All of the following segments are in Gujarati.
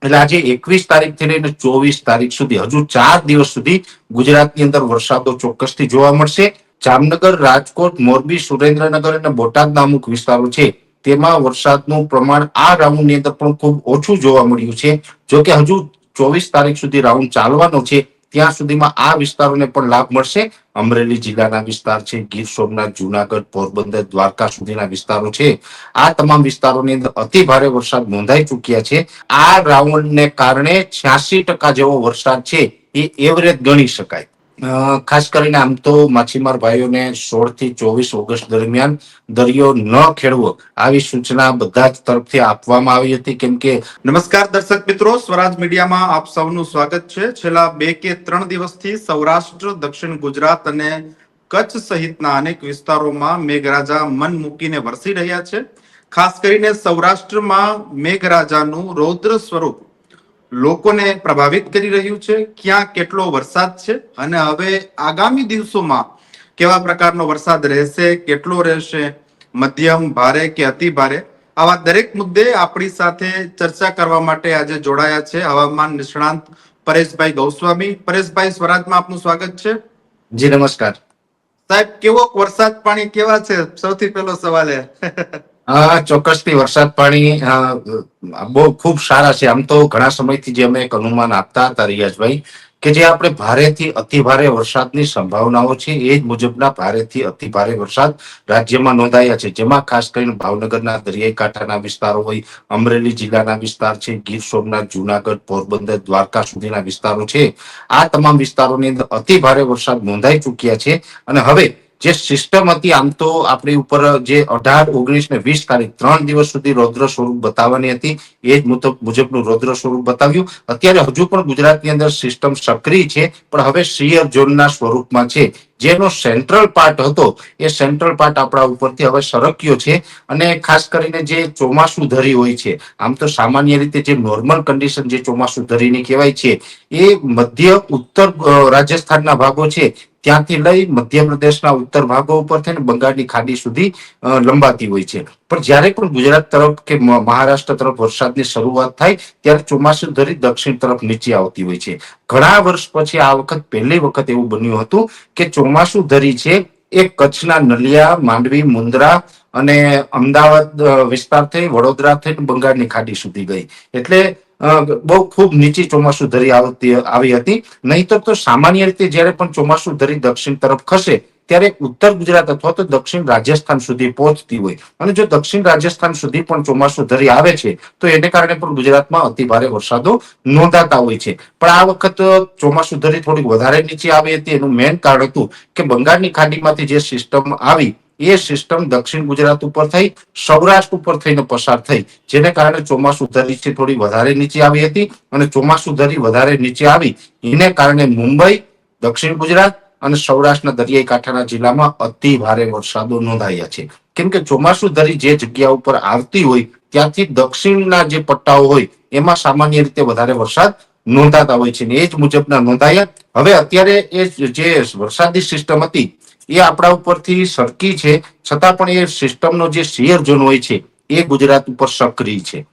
એટલે આજે 21 તારીખથી લઈને 24 તારીખ સુધી હજુ 4 દિવસ સુધી ગુજરાતની અંદર વરસાદો ચોક્કસથી જોવા મળશે. જામનગર, રાજકોટ, મોરબી, સુરેન્દ્રનગર અને બોટાદના અમુક વિસ્તારો છે તેમાં વરસાદનું પ્રમાણ આ રાઉન્ડની અંદર પણ ખૂબ ઓછું જોવા મળ્યું છે. જોકે હજુ 24 તારીખ સુધી રાઉન્ડ ચાલવાનો છે, ત્યાં સુધીમાં આ વિસ્તારોને પણ લાભ મળશે. અમરેલી જિલ્લાના વિસ્તાર છે, ગીર સોમનાથ, જુનાગઢ, પોરબંદર, દ્વારકા સુધીના વિસ્તારો છે. આ તમામ વિસ્તારોની અંદર અતિ ભારે વરસાદ નોંધાઈ ચૂક્યા છે. આ રાઉન્ડને કારણે 86% જેવો વરસાદ છે એ એવરેજ ગણી શકાય. ખાસ કરીને આમ તો માછીમાર ભાઈઓને 16 થી 24 ઓગસ્ટ દરમિયાન દરિયો ન ખેડવો આવી સૂચના બધા જ તરફથી આપવામાં આવી હતી. કેમ કે નમસ્કાર દર્શક મિત્રો, સ્વરાજ મીડિયામાં આપ સૌનું સ્વાગત છે. છેલ્લા 2 કે 3 દિવસથી સૌરાષ્ટ્ર, દક્ષિણ ગુજરાત અને કચ્છ સહિતના અનેક વિસ્તારોમાં મેઘરાજા મન મૂકીને વરસી રહ્યા છે. ખાસ કરીને સૌરાષ્ટ્રમાં મેઘરાજાનું રૌદ્ર સ્વરૂપ લોકોને પ્રભાવિત કરી રહ્યું છે. ક્યાં કેટલો વરસાદ છે અને હવે આગામી દિવસોમાં કેવા પ્રકારનો વરસાદ રહેશે, કેટલો રહેશે, મધ્યમ, ભારે કે અતિ ભારે, આવા દરેક મુદ્દે આપણી સાથે ચર્ચા કરવા માટે આજે જોડાયા છે હવામાન નિષ્ણાંત પરેશભાઈ ગૌસ્વામી. પરેશભાઈ, સ્વરાજમાં આપનું સ્વાગત છે. જી નમસ્કાર સાહેબ, કેવો વરસાદ પાણી કેવા છે? સૌથી પહેલો સવાલ એ ચોક્કસથી વરસાદ પાણી બહુ ખૂબ સારા છે. આમ તો ઘણા સમયથી જે અમે એક અનુમાન આપતા હતા રિયાજભાઈ, કે જે આપણે ભારેથી અતિ ભારે વરસાદની સંભાવનાઓ છે એ જ મુજબના ભારેથી અતિ ભારે વરસાદ રાજ્યમાં નોંધાયા છે. જેમાં ખાસ કરીને ભાવનગરના દરિયાઈ કાંઠાના વિસ્તારો હોય, અમરેલી જિલ્લાના વિસ્તાર છે, ગીર સોમનાથ, જુનાગઢ, પોરબંદર, દ્વારકા સુધીના વિસ્તારો છે. આ તમામ વિસ્તારોની અંદર અતિ ભારે વરસાદ નોંધાઈ ચૂક્યા છે. અને હવે જે સિસ્ટમ હતી, આમ તો આપણી ઉપર જે 18, 19 ને 20 તારીખ 3 દિવસ સુધી રૌદ્ર સ્વરૂપ બતાવવાની હતી, એ જ મુજબનું રૌદ્ર સ્વરૂપ બતાવ્યું. અત્યારે હજુ પણ ગુજરાતની અંદર સિસ્ટમ સક્રિય છે, પણ હવે શિયર ઝોનના સ્વરૂપમાં છે. જેનો સેન્ટ્રલ પાર્ટ હતો એ સેન્ટ્રલ પાર્ટ આપણા ઉપરથી હવે સરક્યો છે. અને ખાસ કરીને જે ચોમાસુ ધરી હોય છે, આમ તો સામાન્ય રીતે જે નોર્મલ કન્ડિશન જે ચોમાસુ ધરીની કહેવાય છે, એ મધ્ય ઉત્તર રાજસ્થાનના ભાગો છે ત્યાંથી લઈ મધ્યપ્રદેશના ઉત્તર ભાગો ઉપર થઈને બંગાળની ખાડી સુધી લંબાતી હોય છે. પણ જ્યારે પણ ગુજરાત તરફ કે મહારાષ્ટ્ર તરફ વરસાદની શરૂઆત થાય ત્યારે ચોમાસુ ધરી દક્ષિણ તરફ નીચે આવતી હોય છે. ઘણા વર્ષ પછી આ વખત પહેલી વખત એવું બન્યું હતું કે ચોમાસુ ધરી છે એ કચ્છના નલિયા, માંડવી, મુન્દ્રા અને અમદાવાદ વિસ્તાર થઈ વડોદરા થઈ બંગાળની ખાડી સુધી ગઈ. એટલે બહુ ખૂબ નીચી ચોમાસુ ધરી આવી હતી. નહીતર તો સામાન્ય રીતે જ્યારે પણ ચોમાસુ ધરી દક્ષિણ તરફ ખસે ત્યારે ઉત્તર ગુજરાત અથવા તો દક્ષિણ રાજસ્થાન સુધી પહોંચતી હોય. અને જો દક્ષિણ રાજસ્થાન સુધી પણ ચોમાસુ ધરી આવે છે તો એને કારણે પણ ગુજરાતમાં અતિ ભારે વરસાદો નોંધાતા હોય છે. પણ આ વખત ચોમાસુ ધરી થોડીક વધારે નીચે આવી હતી. એનું મેઇન કારણ હતું કે બંગાળની ખાડીમાંથી જે સિસ્ટમ આવી એ સિસ્ટમ દક્ષિણ ગુજરાત ઉપર થઈ સૌરાષ્ટ્ર ઉપર થઈને પસાર થઈ, જેને કારણે ચોમાસુ ધરી થોડી વધારે નીચે આવી હતી. અને ચોમાસુ ધરી વધારે નીચે આવી એને કારણે મુંબઈ, દક્ષિણ ગુજરાત અને સૌરાષ્ટ્રના દરિયાઈ કાંઠાના જિલ્લામાં અતિ ભારે વરસાદો નોંધાયા છે. કેમ કે ચોમાસુ ધરી જે જગ્યા ઉપર આવતી હોય ત્યાંથી દક્ષિણના જે પટ્ટાઓ હોય એમાં સામાન્ય રીતે વધારે વરસાદ નોંધાતા હોય છે. એ જ મુજબના નોંધાયા. હવે અત્યારે એ જે વરસાદી સિસ્ટમ હતી એ આપણા ઉપરથી સરકી છે, છતાં પણ એ સિસ્ટમનો જે શિયર ઝોન હોય છે એ ગુજરાત ઉપર સક્રિય છે.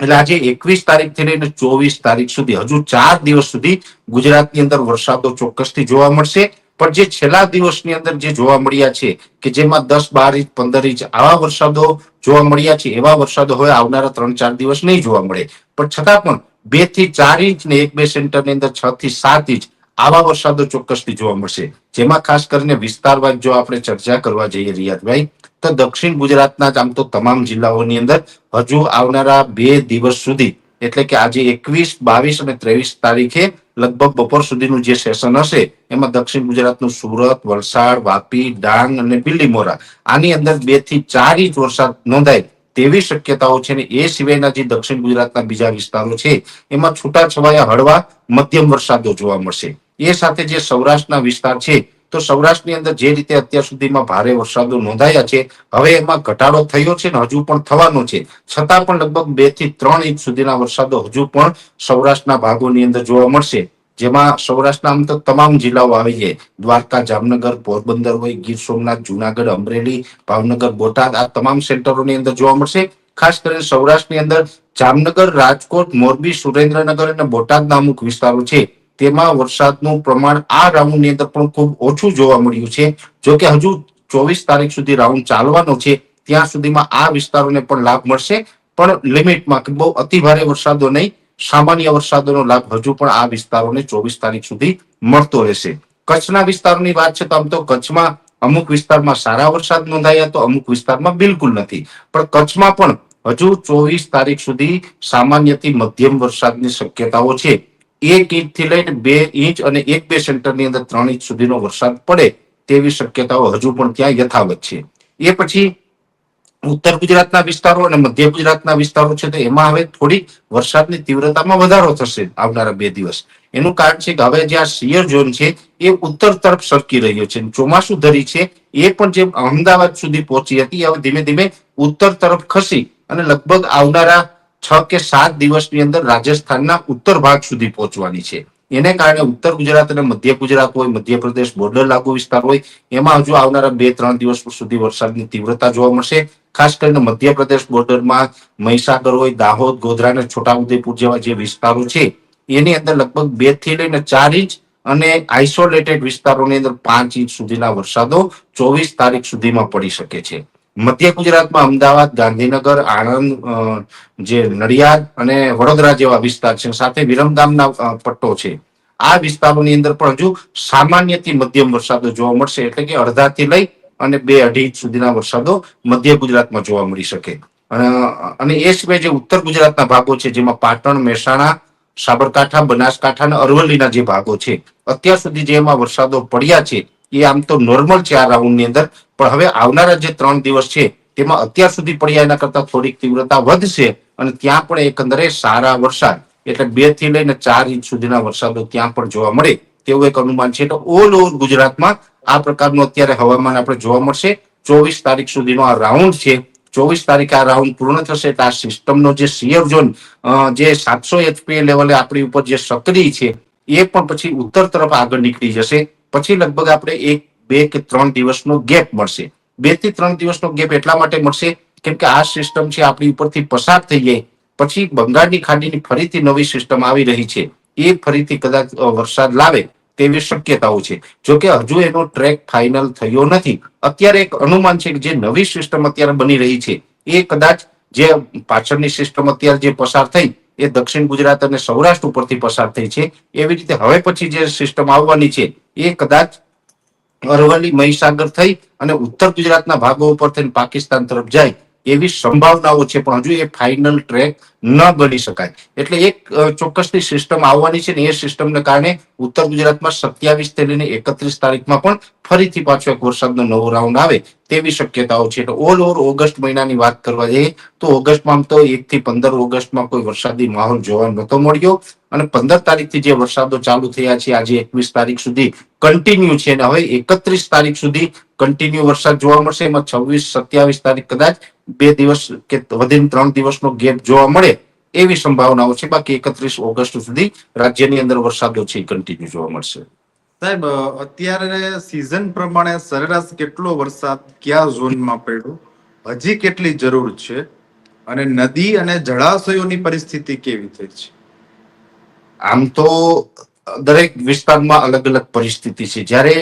એટલે આજે 21 તારીખથી લઈને 24 તારીખ સુધી હજુ 4 દિવસ સુધી ગુજરાતની અંદર વરસાદો ચોક્કસથી જોવા મળશે. પણ જે છેલ્લા દિવસની અંદર જે જોવા મળ્યા છે કે જેમાં 10, 12 ઇંચ, 15 ઇંચ આવા વરસાદો જોવા મળ્યા છે, એવા વરસાદો હવે આવનારા 3-4 દિવસ નહીં જોવા મળે. પણ છતાં પણ 2 થી 4 ઇંચ ને 1-2 સેન્ટીમીટરની અંદર 6 થી 7 ઇંચ આવા વરસાદો ચોક્કસથી જોવા મળશે. જેમાં ખાસ કરીને વિસ્તારવાર જો આપણે ચર્ચા કરવા જઈએ રિયાદભાઈ, તો દક્ષિણ ગુજરાતના જ આમ તો તમામ જિલ્લાઓની અંદર હજુ આવનારા 2 દિવસ સુધી, એટલે કે આજે 21, 22 અને 23 તારીખે લગભગ બપોર સુધીનું જે સેશન હશે એમાં દક્ષિણ ગુજરાતનું સુરત, વલસાડ, વાપી, ડાંગ અને બિલીમોરા આની અંદર 2 થી 4 ઇંચ વરસાદ નોંધાય તેવી શક્યતાઓ છે. ને એ સિવાયના જે દક્ષિણ ગુજરાતના બીજા વિસ્તારો છે એમાં છૂટાછવાયા હળવા મધ્યમ વરસાદો જોવા મળશે. એ સાથે જે સૌરાષ્ટ્રના વિસ્તાર છે તો સૌરાષ્ટ્રની અંદર જે રીતે અત્યાર સુધીમાં ભારે વરસાદો નોંધાયા છે, હવે એમાં ઘટાડો થયો છે ને હજુ પણ થવાનો છે. છતાં પણ લગભગ 2 થી 3 ઇંચ સુધીના વરસાદો હજુ પણ સૌરાષ્ટ્રના ભાગોની અંદર જોવા મળશે. જેમાં સૌરાષ્ટ્રના આમ તો તમામ જિલ્લાઓ આવી જાય, દ્વારકા, જામનગર, પોરબંદર હોય, ગીર સોમનાથ, જુનાગઢ, અમરેલી, ભાવનગર, બોટાદ આ તમામ સેન્ટરોની અંદર જોવા મળશે. ખાસ કરીને સૌરાષ્ટ્રની અંદર જામનગર, રાજકોટ, મોરબી, સુરેન્દ્રનગર અને બોટાદના અમુક વિસ્તારો છે તેમાં વરસાદનું પ્રમાણ આ રાઉન્ડની અંદર પણ ખૂબ ઓછું જોવા મળ્યું છે. જોકે હજુ 24 તારીખ સુધી રાઉન્ડ ચાલવાનો છે, ત્યાં સુધીમાં આ વિસ્તારોને પણ લાભ મળશે, પણ લિમિટમાં, કે બહુ અતિ ભારે વરસાદો નહીં, સામાન્ય વરસાદોનો લાભ હજુ પણ આ વિસ્તારોને 24 તારીખ સુધી મળતો રહેશે. કચ્છના વિસ્તારોની વાત છે તો આમ તો કચ્છમાં અમુક વિસ્તારમાં સારા વરસાદ નોંધાયા તો અમુક વિસ્તારમાં બિલકુલ નથી, પણ કચ્છમાં પણ હજુ 24 તારીખ સુધી સામાન્યથી મધ્યમ વરસાદની શક્યતાઓ છે. 1 ઇંચથી લઈને 2 ઇંચ અને 1-2 સેન્ટીમીટર અંદર 3 ઇંચ સુધીનો વરસાદ પડે તેવી શક્યતાઓ હજુ પણ ત્યાં યથાવત છે. એ પછી ઉત્તર ગુજરાતના વિસ્તારો અને મધ્ય ગુજરાતના વિસ્તારો છે તો એમાં હવે થોડી વરસાદની તીવ્રતામાં વધારો થશે આવનારા 2 દિવસ. એનું કારણ છે કે હવે જે આ સિયર ઝોન છે એ ઉત્તર તરફ સરકી રહ્યો છે. ચોમાસુ ધરી છે એ પણ જે અમદાવાદ સુધી પહોંચી હતી હવે ધીમે ધીમે ઉત્તર તરફ ખસી અને લગભગ આવનારા 6 કે 7 દિવસની અંદર રાજસ્થાનના ઉત્તર ભાગ સુધી પહોંચવાની છે. એને કારણે ઉત્તર ગુજરાત અને મધ્ય ગુજરાત હોય, મધ્યપ્રદેશ બોર્ડર લાગુ વિસ્તાર હોય, એમાં હજુ આવનારા 2-3 દિવસ સુધી વરસાદની તીવ્રતા જોવા મળશે. ખાસ કરીને મધ્યપ્રદેશ બોર્ડરમાં મહીસાગર હોય, દાહોદ, ગોધરા અને છોટાઉદેપુર જેવા જે વિસ્તારો છે એની અંદર લગભગ 2 થી લઈને 4 ઇંચ અને આઇસોલેટેડ વિસ્તારોની અંદર 5 ઇંચ સુધીના વરસાદો 24 તારીખ સુધીમાં પડી શકે છે. મધ્ય ગુજરાતમાં અમદાવાદ, ગાંધીનગર, આણંદ, જે નડિયાદ અને વડોદરા જેવા વિસ્તાર છે, સાથે વિરમગામના પટ્ટો છે, આ વિસ્તારોની અંદર પણ હજુ સામાન્યથી મધ્યમ વરસાદો જોવા મળશે. એટલે કે અડધાથી લઈ અને 2-2.5 ઇંચ સુધીના વરસાદો મધ્ય ગુજરાતમાં જોવા મળી શકે. અને એ સિવાય જે ઉત્તર ગુજરાતના ભાગો છે જેમાં પાટણ, મહેસાણા, સાબરકાંઠા, બનાસકાંઠા અને અરવલ્લીના જે ભાગો છે અત્યાર સુધી જે એમાં વરસાદો પડ્યા છે એ આમ તો નોર્મલ છે આ રાઉન્ડની અંદર, પણ હવે આવનારા જે 3 દિવસ છે તેમાં અત્યાર સુધી પડ્યા એના કરતા થોડીક તીવ્રતા વધશે અને ત્યાં પણ એકંદરે સારા વરસાદ એટલે 2 થી લઈને 4 ઇંચ સુધીના વરસાદો ત્યાં પણ જોવા મળે તેવું એક અનુમાન છે. તો ઓલ ઓવર ગુજરાતમાં આ પ્રકારનું અત્યારે હવામાન આપણે જોવા મળશે. 24 તારીખ સુધીનો આ રાઉન્ડ છે. 24 તારીખે આ રાઉન્ડ પૂર્ણ થશે એટલે આ સિસ્ટમનો જે સિયર ઝોન જે 700 એચપીએ લેવલે આપણી ઉપર જે સક્રિય છે એ પણ પછી ઉત્તર તરફ આગળ નીકળી જશે. પછી લગભગ આપણે 1, 2 કે 3 દિવસનો ગેપ મળશે. 2 થી 3 દિવસનો ગેપ એટલા માટે મળશે કેમ કે આ સિસ્ટમ છે આપણી ઉપરથી પસાર થઈ જાય પછી બંગાળની ખાડીની ફરીથી નવી સિસ્ટમ આવી રહી છે, એ ફરીથી કદાચ વરસાદ લાવે તેવી શક્યતાઓ છે. જોકે હજુ એનો ટ્રેક ફાઇનલ થયો નથી. અત્યારે એક અનુમાન છે કે જે નવી સિસ્ટમ અત્યારે બની રહી છે એ કદાચ જે પાછળની સિસ્ટમ અત્યારે જે પસાર થઈ એ દક્ષિણ ગુજરાત અને સૌરાષ્ટ્ર ઉપરથી પસાર થઈ છે, એવી રીતે હવે પછી જે સિસ્ટમ આવવાની છે એ કદાચ અરવલ્લી, મહીસાગર થઈ અને ઉત્તર ગુજરાતના ભાગો ઉપર થઈને પાકિસ્તાન તરફ જાય એવી સંભાવનાઓ છે, પણ હજુ એ ફાઇનલ ટ્રેક ન બની શકાય. એટલે એક ચોક્કસની સિસ્ટમ આવવાની છે ને એ સિસ્ટમને કારણે ઉત્તર ગુજરાતમાં 27 થી લઈને 31 તારીખમાં પણ ફરીથી પાછો એક વરસાદનો નવો રાઉન્ડ આવે તેવી શક્યતાઓ છે. એટલે ઓલ ઓવર ઓગસ્ટ મહિનાની વાત કરવા જઈએ તો ઓગસ્ટમાં તો 1 થી 15 ઓગસ્ટમાં કોઈ વરસાદી માહોલ જોવા નતો મળ્યો અને 15 તારીખથી જે વરસાદો ચાલુ થયા છે આજે 21 તારીખ સુધી કન્ટિન્યુ છે અને હવે 31 તારીખ સુધી કન્ટિન્યુ વરસાદ જોવા મળશે. એમાં 26, 27 તારીખ કદાચ 2 દિવસ કે વધીને 3 દિવસનો ગેપ જોવા મળે એવી સંભાવનાઓ છે. બાકી 31 ઓગસ્ટ સુધી રાજ્યની અંદર વરસાદો છે કન્ટિન્યુ જોવા મળશે. સાહેબ, અત્યારે સિઝન પ્રમાણે સરેરાશ કેટલો વરસાદ કયા ઝોનમાં પડ્યો, હજી કેટલી જરૂર છે અને નદી અને જળાશયોની પરિસ્થિતિ કેવી થઈ છે? આમ તો દરેક વિસ્તારમાં અલગ અલગ પરિસ્થિતિ છે. જ્યારે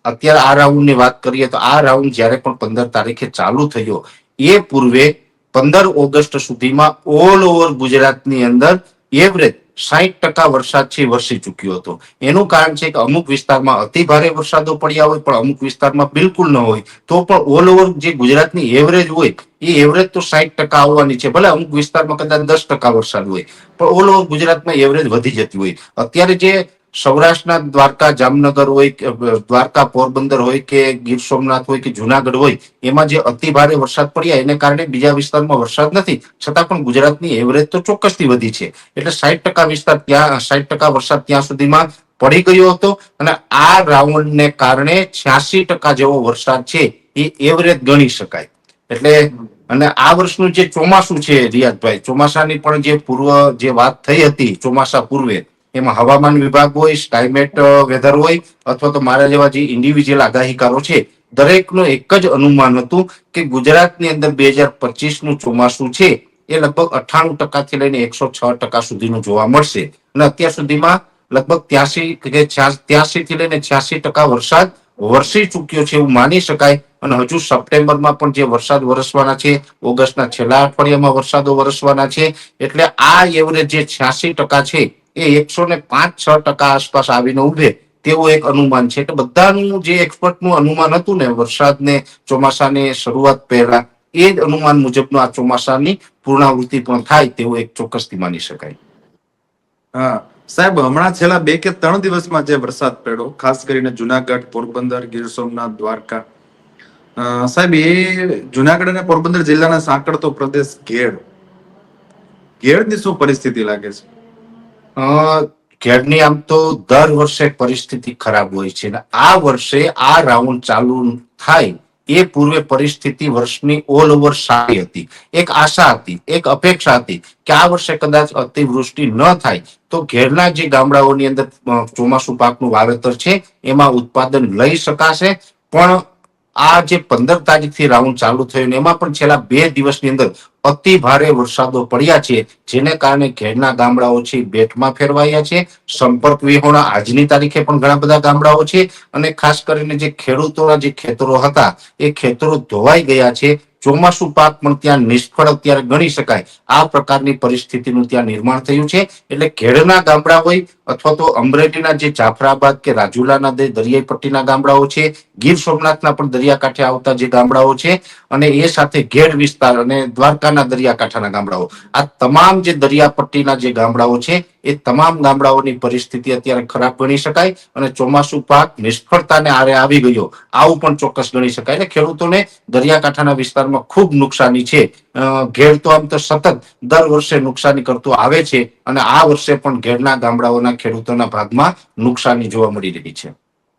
અત્યારે આ રાઉન્ડની વાત કરીએ તો આ રાઉન્ડ જ્યારે પણ 15 તારીખે ચાલુ થયો એ પૂર્વે 15 ઓગસ્ટ સુધીમાં ઓલ ઓવર ગુજરાતની અંદર એવરેજ 60% વરસાદ છે વરસી ચૂક્યો હતો. એનું કારણ છે કે અમુક વિસ્તારમાં અતિ ભારે વરસાદો પડ્યા હોય પણ અમુક વિસ્તારમાં બિલકુલ ન હોય, તો પણ ઓલ ઓવર જે ગુજરાતની એવરેજ હોય એ એવરેજ તો 60% આવવાની છે. ભલે અમુક વિસ્તારમાં કદાચ 10% વરસાદ હોય પણ ઓલ ઓવર ગુજરાતમાં એવરેજ વધી જતી હોય. અત્યારે જે સૌરાષ્ટ્રના દ્વારકા, જામનગર હોય કે દ્વારકા, પોરબંદર હોય કે ગીર સોમનાથ હોય કે જુનાગઢ હોય એમાં જે અતિ ભારે વરસાદ પડ્યા એને કારણે બીજા વિસ્તારમાં વરસાદ નથી, છતાં પણ ગુજરાતની એવરેજ તો ચોક્કસથી વધી છે. એટલે 60% વિસ્તાર ત્યાં 60% વરસાદ ત્યાં સુધીમાં પડી ગયો હતો અને આ રાઉન્ડને કારણે 86% જેવો વરસાદ છે એ એવરેજ ગણી શકાય. એટલે અને આ વર્ષનું જે ચોમાસું છે રિયાદભાઈ, ચોમાસાની પણ જે પૂર્વ જે વાત થઈ હતી ચોમાસા પૂર્વે, એમાં હવામાન વિભાગ હોય, સ્કાયમેટ વેધર હોય અથવા તો મારા જેવા જે ઇન્ડિવિજ્યુઅલ આગાહીકારો છે દરેકનું એક જ અનુમાન હતું કે ગુજરાતની અંદર 2025 નું ચોમાસું છે એ લગભગ 98% થી લઈને 106% સુધીનું જોવા મળશે. અને અત્યાર સુધીમાં લગભગ 83 થી લઈને 86% વરસાદ વરસી ચૂક્યો છે એવું માની શકાય. અને હજુ સપ્ટેમ્બરમાં પણ જે વરસાદ વરસવાના છે, ઓગસ્ટના છેલ્લા અઠવાડિયામાં વરસાદો વરસવાના છે. એટલે આ એવરેજ જે 86% છે એ 105-6% આસપાસ આવીને ઉભે તેવું એક અનુમાન છે. એટલે બધાનું જે એક્સપર્ટનું અનુમાન હતું ને વરસાદને ચોમાસાની શરૂઆત પહેલા, એ જ અનુમાન મુજબનું આ ચોમાસાની પૂર્ણાવૃત્તિ પણ થાય તેવું એક ચોક્કસથી માની શકાય. હા સાહેબ, હમણાં છેલ્લા 2 કે 3 દિવસમાં જે વરસાદ પડ્યો, ખાસ કરીને જુનાગઢ, પોરબંદર, ગીર સોમનાથ, દ્વારકા, સાહેબ એ જુનાગઢ અને પોરબંદર જિલ્લાના સાંકળતો પ્રદેશ ઘેડની શું પરિસ્થિતિ લાગે છે? ખેડની આમ તો દર વર્ષે પરિસ્થિતિ ખરાબ હોય છે. અને આ વર્ષે આ રાઉન્ડ ચાલુ થાય એ પૂર્વે પરિસ્થિતિ વર્ષની ઓલ ઓવર સારી હતી. એક આશા હતી, એક અપેક્ષા હતી કે આ વર્ષે કદાચ અતિવૃષ્ટિ ન થાય તો ઘેરના જે ગામડાઓની અંદર ચોમાસુ પાકનું વાવેતર છે એમાં ઉત્પાદન લઈ શકાશે. પણ આ જે 15 તારીખથી રાઉન્ડ ચાલુ થયો એમાં પણ છેલ્લા 2 દિવસની અંદર અતિ ભારે વરસાદો પડ્યા છે, જેને કારણે ઘેરના ગામડાઓ છે બેટમાં ફેરવાયા છે. સંપર્ક વિહોણા આજની તારીખે પણ ઘણા બધા ગામડાઓ છે. અને ખાસ કરીને જે ખેડૂતોના જે ખેતરો હતા એ ખેતરો ધોવાઈ ગયા છે. ચોમાસુ પાક પણ ત્યાં નિષ્ફળ અત્યારે ગણી શકાય. આ પ્રકારની પરિસ્થિતિનું ત્યાં નિર્માણ થયું છે. એટલે ખેડના ગામડા હોય અથવા તો અમરેલીના જે જાફરાબાદ કે રાજુલાના દરિયાઈ પટ્ટીના ગામડાઓ છે, ગીર સોમનાથના પણ દરિયાકાંઠે આવતા જે ગામડાઓ છે, અને એ સાથે ઘેડ વિસ્તાર અને દ્વારકાના દરિયાકાંઠાના ગામડાઓ, આ તમામ જે દરિયાપટ્ટીના જે ગામડાઓ છે એ તમામ ગામડાઓની પરિસ્થિતિ અત્યારે ખરાબ ગણી શકાય. અને ચોમાસુ પાક નિષ્ફળતાને આરે આવી ગયો આવું પણ ચોક્કસ ગણી શકાય. એટલે ખેડૂતોને દરિયાકાંઠાના વિસ્તારમાં ખૂબ નુકસાની છે. ઘેડ તો આમ તો સતત દર વર્ષે નુકસાની કરતું આવે છે અને આ વર્ષે પણ ઘેડના ગામડાઓના ખેડૂતોના ભાગમાં નુકસાની જોવા મળી રહી છે.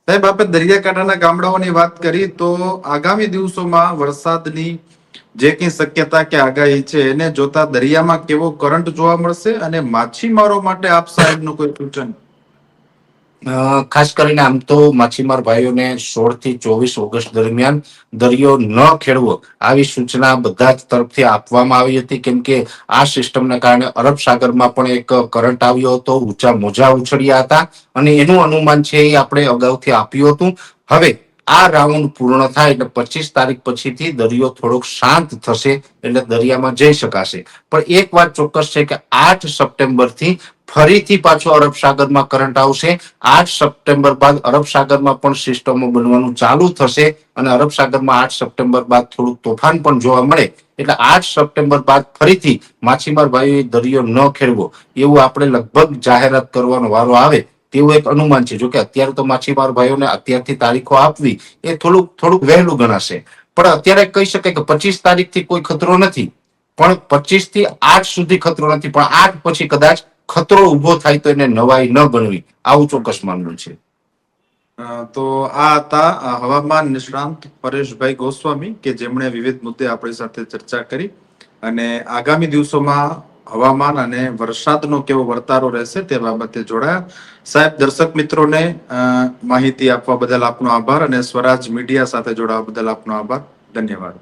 સાહેબ, આપણે દરિયાકાંઠાના ગામડાઓની વાત કરી તો આગામી દિવસોમાં વરસાદની જે કઈ શક્યતા કે આગાહી છે એને જોતા દરિયામાં કેવો કરંટ જોવા મળશે અને માછીમારો માટે આપ સાહેબનું કોઈ સૂચન? ખાસ કરીને આમ તો માછીમાર ભાઈઓને 16 થી 24 ઓગસ્ટ દરમિયાન દરિયો ન ખેડવો આવી સૂચના બધા જ તરફથી આપવામાં આવી હતી. કેમ કે આ સિસ્ટમને કારણે અરબ સાગરમાં પણ એક કરંટ આવ્યો હતો, ઊંચા મોજા ઉછળ્યા હતા અને એનું અનુમાન છે એ આપણે અગાઉથી આપ્યું હતું. હવે આ રાઉન્ડ પૂર્ણ થાય એટલે 25 તારીખ પછીથી દરિયો થોડોક શાંત થશે એટલે દરિયામાં જઈ શકાશે. પણ એક વાત ચોક્કસ છે કે 8 સપ્ટેમ્બરથી ફરીથી પાછો અરબ સાગરમાં કરંટ આવશે. 8 સપ્ટેમ્બર બાદ અરબ સાગરમાં પણ સિસ્ટમો બનવાનું ચાલુ થશે અને અરબ સાગરમાં 8 સપ્ટેમ્બર બાદ થોડું તોફાન પણ જોવા મળે. એટલે 8 સપ્ટેમ્બર બાદ ફરીથી માછીમાર ભાઈઓએ દરિયો ન ખેડવો એવું આપણે લગભગ જાહેરાત કરવાનો વારો આવે તેવું એક અનુમાન છે. જોકે અત્યારે તો માછીમાર ભાઈઓને અત્યારથી તારીખો આપવી એ થોડુંક વહેલું ગણાશે. પણ અત્યારે કહી શકાય કે 25 તારીખથી કોઈ ખતરો નથી, પણ 25 થી 8 સુધી ખતરો નથી, પણ 8 પછી કદાચ ખતરો ઉભો થાય તો એને નવાઈ ન ગણવી આવું ચોક્કસ માનવું છે. તો આ હતા હવામાન નિષ્ણાંત પરેશભાઈ ગોસ્વામી કે જેમણે વિવિધ મુદ્દે આપણી સાથે ચર્ચા કરી અને આગામી દિવસોમાં હવામાન અને વરસાદનો કેવો વર્તારો રહેશે તે બાબતે જોડાયા. સાહેબ, દર્શક મિત્રોને માહિતી આપવા બદલ આપનો આભાર અને સ્વરાજ મીડિયા સાથે જોડાવા બદલ આપનો આભાર. ધન્યવાદ.